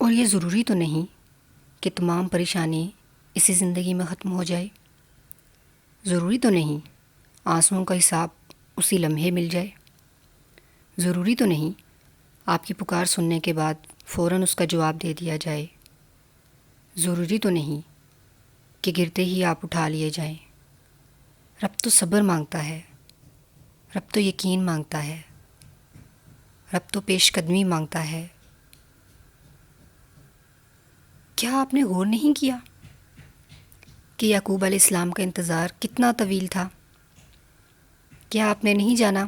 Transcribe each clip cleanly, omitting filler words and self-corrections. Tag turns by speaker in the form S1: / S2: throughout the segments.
S1: اور یہ ضروری تو نہیں کہ تمام پریشانی اسی زندگی میں ختم ہو جائے. ضروری تو نہیں آنسوؤں کا حساب اسی لمحے مل جائے. ضروری تو نہیں آپ کی پکار سننے کے بعد فوراً اس کا جواب دے دیا جائے. ضروری تو نہیں کہ گرتے ہی آپ اٹھا لیے جائیں. رب تو صبر مانگتا ہے، رب تو یقین مانگتا ہے، رب تو پیش قدمی مانگتا ہے. کیا آپ نے غور نہیں کیا کہ یعقوب علیہ السلام کا انتظار کتنا طویل تھا؟ کیا آپ نے نہیں جانا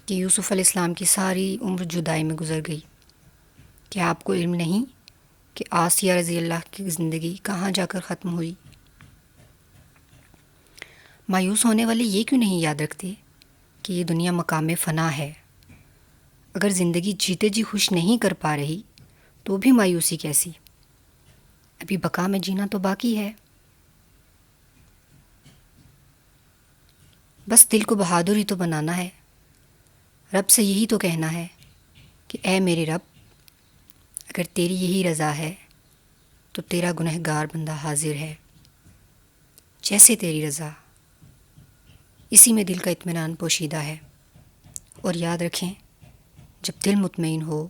S1: کہ یوسف علیہ السلام کی ساری عمر جدائی میں گزر گئی؟ کیا آپ کو علم نہیں کہ آسیہ رضی اللہ کی زندگی کہاں جا کر ختم ہوئی؟ مایوس ہونے والے یہ کیوں نہیں یاد رکھتے کہ یہ دنیا مقام فنا ہے؟ اگر زندگی جیتے جی خوش نہیں کر پا رہی تو بھی مایوسی کیسی؟ ابھی بقا میں جینا تو باقی ہے. بس دل کو بہادر ہی تو بنانا ہے. رب سے یہی تو کہنا ہے کہ اے میرے رب، اگر تیری یہی رضا ہے تو تیرا گنہگار بندہ حاضر ہے. جیسے تیری رضا، اسی میں دل کا اطمینان پوشیدہ ہے. اور یاد رکھیں، جب دل مطمئن ہو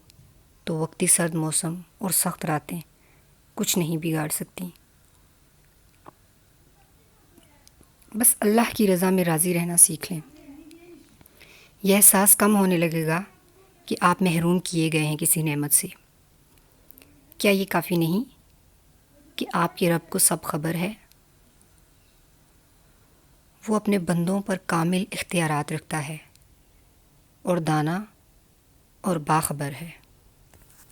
S1: تو وقتی سرد موسم اور سخت راتیں کچھ نہیں بگاڑ سکتی. بس اللہ کی رضا میں راضی رہنا سیکھ لیں. یہ احساس کم ہونے لگے گا کہ آپ محروم کیے گئے ہیں کسی نعمت سے. کیا یہ کافی نہیں کہ آپ کے رب کو سب خبر ہے؟ وہ اپنے بندوں پر کامل اختیارات رکھتا ہے اور دانا اور باخبر ہے.